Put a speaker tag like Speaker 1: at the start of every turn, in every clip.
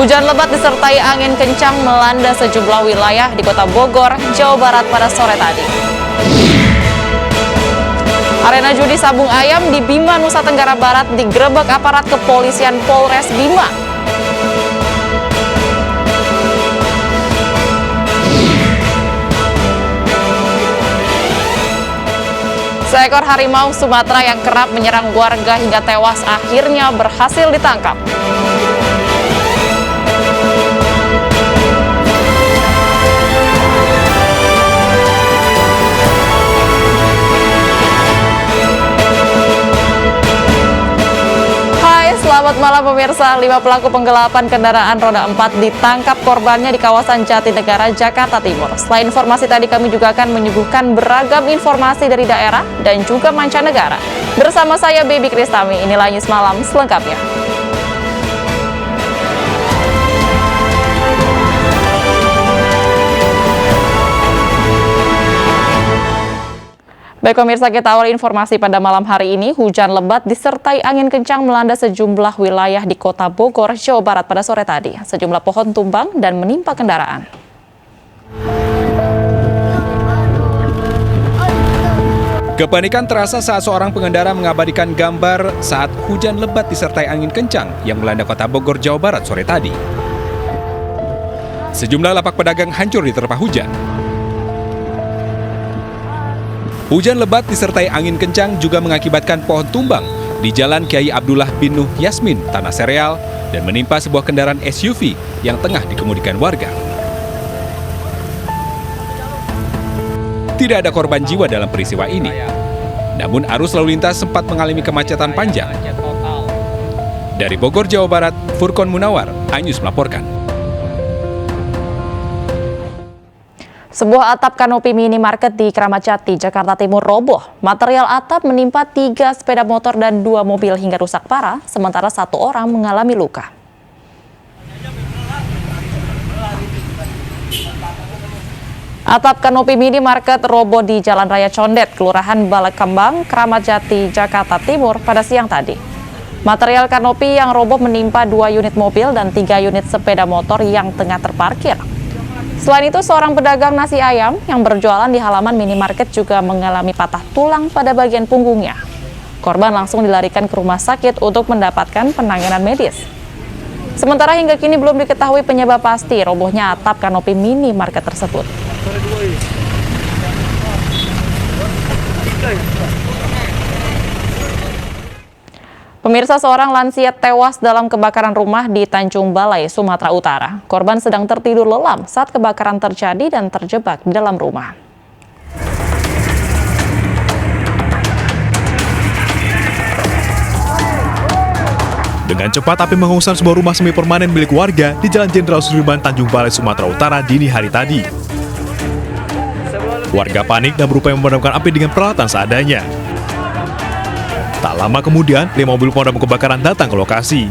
Speaker 1: Hujan lebat disertai angin kencang melanda sejumlah wilayah di Kota Bogor, Jawa Barat pada sore tadi. Arena judi sabung ayam di Bima, Nusa Tenggara Barat digerebek aparat kepolisian Polres Bima. Seekor harimau Sumatera yang kerap menyerang warga hingga tewas akhirnya berhasil ditangkap. Selamat malam pemirsa, 5 pelaku penggelapan kendaraan roda 4 ditangkap korbannya di kawasan Jatinegara, Jakarta Timur. Selain informasi tadi, kami juga akan menyuguhkan beragam informasi dari daerah dan juga mancanegara. Bersama saya Baby Kristami, inilah News Malam selengkapnya. Baik pemirsa, kita awali informasi pada malam hari ini. Hujan lebat disertai angin kencang melanda sejumlah wilayah di Kota Bogor, Jawa Barat pada sore tadi. Sejumlah pohon tumbang dan menimpa kendaraan.
Speaker 2: Kepanikan terasa saat seorang pengendara mengabadikan gambar saat hujan lebat disertai angin kencang yang melanda Kota Bogor, Jawa Barat sore tadi. Sejumlah lapak pedagang hancur diterpa hujan. Hujan lebat disertai angin kencang juga mengakibatkan pohon tumbang di Jalan Kiai Abdullah bin Nuh Yasmin, Tanah Sereal, dan menimpa sebuah kendaraan SUV yang tengah dikemudikan warga. Tidak ada korban jiwa dalam peristiwa ini. Namun arus lalu lintas sempat mengalami kemacetan panjang. Dari Bogor, Jawa Barat, Furkon Munawar, iNews melaporkan.
Speaker 1: Sebuah atap kanopi minimarket di Kramat Jati, Jakarta Timur roboh. Material atap menimpa 3 sepeda motor dan 2 mobil hingga rusak parah, sementara 1 orang mengalami luka. Atap kanopi minimarket roboh di Jalan Raya Condet, Kelurahan Balekambang, Kramat Jati, Jakarta Timur pada siang tadi. Material kanopi yang roboh menimpa 2 unit mobil dan 3 unit sepeda motor yang tengah terparkir. Selain itu, seorang pedagang nasi ayam yang berjualan di halaman minimarket juga mengalami patah tulang pada bagian punggungnya. Korban langsung dilarikan ke rumah sakit untuk mendapatkan penanganan medis. Sementara hingga kini belum diketahui penyebab pasti robohnya atap kanopi minimarket tersebut. Pemirsa, seorang lansia tewas dalam kebakaran rumah di Tanjung Balai, Sumatera Utara. Korban sedang tertidur lelam saat kebakaran terjadi dan terjebak di dalam rumah.
Speaker 3: Dengan cepat api menghanguskan sebuah rumah semi permanen milik warga di Jalan Jenderal Sudirman, Tanjung Balai, Sumatera Utara dini hari tadi. Warga panik dan berupaya memadamkan api dengan peralatan seadanya. Tak lama kemudian, 5 mobil pemadam kebakaran datang ke lokasi.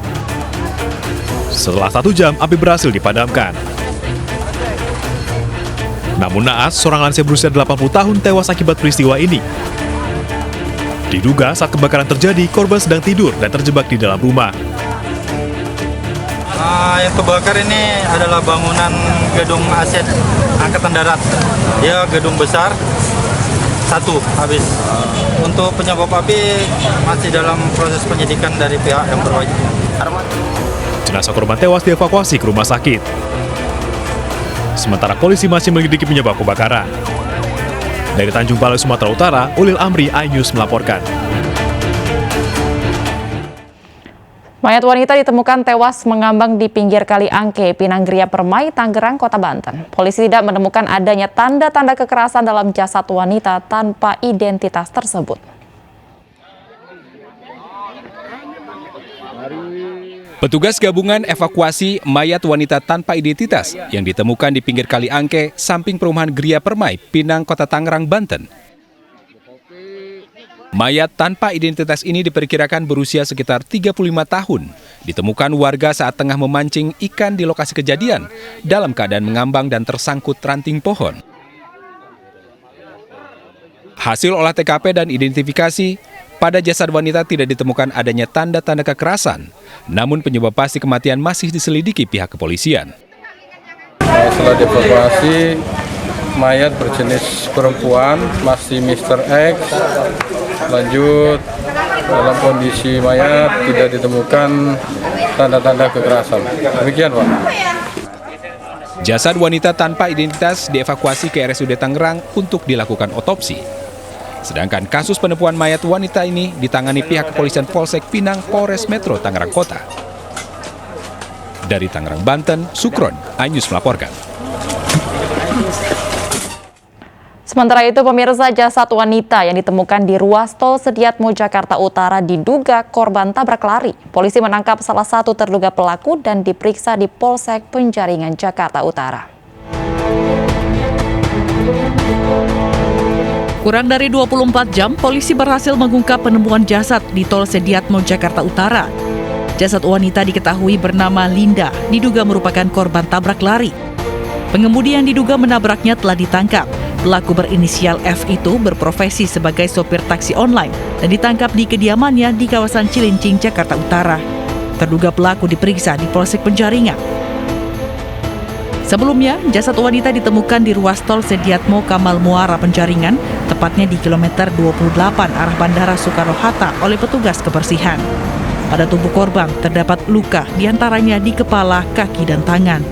Speaker 3: Setelah 1 jam, api berhasil dipadamkan. Namun naas, seorang lansia berusia 80 tahun tewas akibat peristiwa ini. Diduga saat kebakaran terjadi, korban sedang tidur dan terjebak di dalam rumah.
Speaker 4: Yang kebakar ini adalah bangunan gedung aset Angkatan Darat. Dia gedung besar, 1 habis. Untuk penyebab api masih dalam proses penyidikan dari pihak yang berwajib.
Speaker 3: Jenazah korban tewas dievakuasi ke rumah sakit. Sementara polisi masih menyelidiki penyebab kebakaran. Dari Tanjung Balai, Sumatera Utara, Ulil Amri, iNews melaporkan.
Speaker 1: Mayat wanita ditemukan tewas mengambang di pinggir Kali Angke, Pinang Gria Permai, Tangerang, Kota Banten. Polisi tidak menemukan adanya tanda-tanda kekerasan dalam jasad wanita tanpa identitas tersebut.
Speaker 2: Petugas gabungan evakuasi mayat wanita tanpa identitas yang ditemukan di pinggir Kali Angke, samping perumahan Gria Permai, Pinang, Kota Tangerang, Banten. Mayat tanpa identitas ini diperkirakan berusia sekitar 35 tahun. Ditemukan warga saat tengah memancing ikan di lokasi kejadian dalam keadaan mengambang dan tersangkut ranting pohon. Hasil olah TKP dan identifikasi, pada jasad wanita tidak ditemukan adanya tanda-tanda kekerasan, namun penyebab pasti kematian masih diselidiki pihak kepolisian.
Speaker 5: Setelah dievakuasi, mayat berjenis perempuan, masih Mr. X. Lanjut, dalam kondisi mayat tidak ditemukan tanda-tanda kekerasan. Demikian, Pak.
Speaker 2: Jasad wanita tanpa identitas dievakuasi ke RSUD Tangerang untuk dilakukan otopsi. Sedangkan kasus penipuan mayat wanita ini ditangani pihak kepolisian Polsek Pinang, Polres Metro Tangerang Kota. Dari Tangerang, Banten, Sukron, iNews melaporkan.
Speaker 1: Sementara itu, pemirsa, jasad wanita yang ditemukan di ruas tol Sediatmo, Jakarta Utara diduga korban tabrak lari. Polisi menangkap salah satu terduga pelaku dan diperiksa di Polsek Penjaringan, Jakarta Utara.
Speaker 6: Kurang dari 24 jam, polisi berhasil mengungkap penemuan jasad di tol Sediatmo, Jakarta Utara. Jasad wanita diketahui bernama Linda, diduga merupakan korban tabrak lari. Pengemudi yang diduga menabraknya telah ditangkap. Pelaku berinisial F itu berprofesi sebagai sopir taksi online dan ditangkap di kediamannya di kawasan Cilincing, Jakarta Utara. Terduga pelaku diperiksa di Polsek Penjaringan. Sebelumnya, jasad wanita ditemukan di ruas tol Sediatmo Kamal Muara Penjaringan, tepatnya di kilometer 28 arah Bandara Soekarno-Hatta oleh petugas kebersihan. Pada tubuh korban terdapat luka diantaranya di kepala, kaki, dan tangan.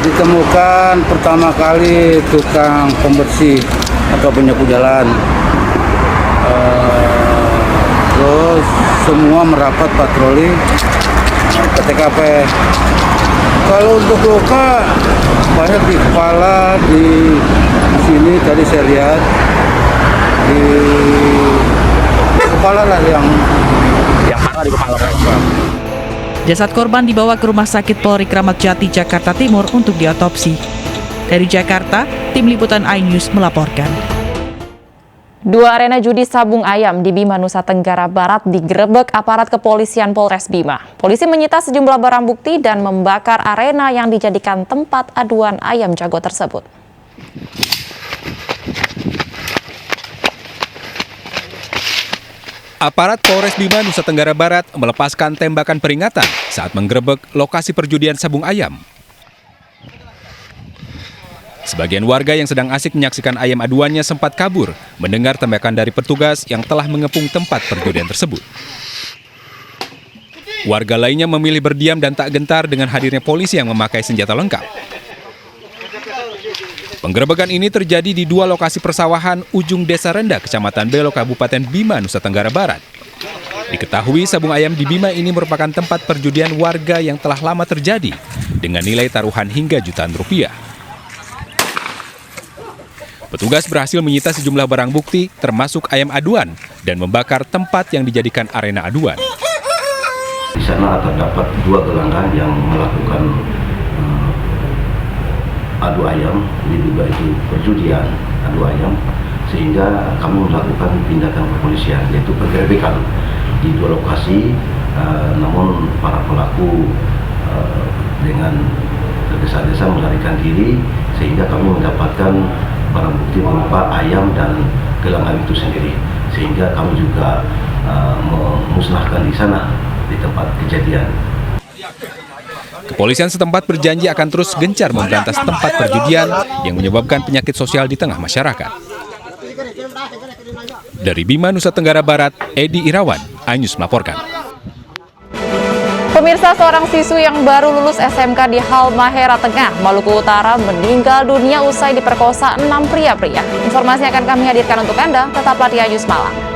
Speaker 7: Ditemukan pertama kali tukang pembersih atau penyapu jalan. Terus semua merapat patroli ke TKP. Kalau untuk luka banyak di kepala, di sini tadi saya lihat di kepala lah yang parah di kepala.
Speaker 6: Jasad korban dibawa ke Rumah Sakit Polri Kramat Jati, Jakarta Timur untuk diotopsi. Dari Jakarta, Tim Liputan iNews melaporkan.
Speaker 1: Dua arena judi sabung ayam di Bima, Nusa Tenggara Barat digerebek aparat kepolisian Polres Bima. Polisi menyita sejumlah barang bukti dan membakar arena yang dijadikan tempat aduan ayam jago tersebut.
Speaker 2: Aparat Polres Bima, Nusa Tenggara Barat melepaskan tembakan peringatan saat menggerebek lokasi perjudian sabung ayam. Sebagian warga yang sedang asik menyaksikan ayam aduannya sempat kabur mendengar tembakan dari petugas yang telah mengepung tempat perjudian tersebut. Warga lainnya memilih berdiam dan tak gentar dengan hadirnya polisi yang memakai senjata lengkap. Penggerebekan ini terjadi di dua lokasi persawahan ujung Desa Rendah, Kecamatan Belo, Kabupaten Bima, Nusa Tenggara Barat. Diketahui sabung ayam di Bima ini merupakan tempat perjudian warga yang telah lama terjadi dengan nilai taruhan hingga jutaan rupiah. Petugas berhasil menyita sejumlah barang bukti termasuk ayam aduan dan membakar tempat yang dijadikan arena aduan.
Speaker 8: Di sana terdapat dua gelanggang yang melakukan adu ayam, diduga itu perjudian adu ayam, sehingga kami melakukan tindakan kepolisian yaitu penggerebekan di dua lokasi, namun para pelaku dengan tergesa-gesa melarikan diri sehingga kami mendapatkan barang bukti berupa ayam dan gelanggang itu sendiri, sehingga kami juga memusnahkan di sana di tempat kejadian.
Speaker 2: Kepolisian setempat berjanji akan terus gencar memberantas tempat perjudian yang menyebabkan penyakit sosial di tengah masyarakat. Dari Bima, Nusa Tenggara Barat, Edi Irawan, iNews melaporkan.
Speaker 1: Pemirsa, seorang siswi yang baru lulus SMK di Halmahera Tengah, Maluku Utara meninggal dunia usai diperkosa 6 pria-pria. Informasi akan kami hadirkan untuk Anda, tetaplah di iNews Malang.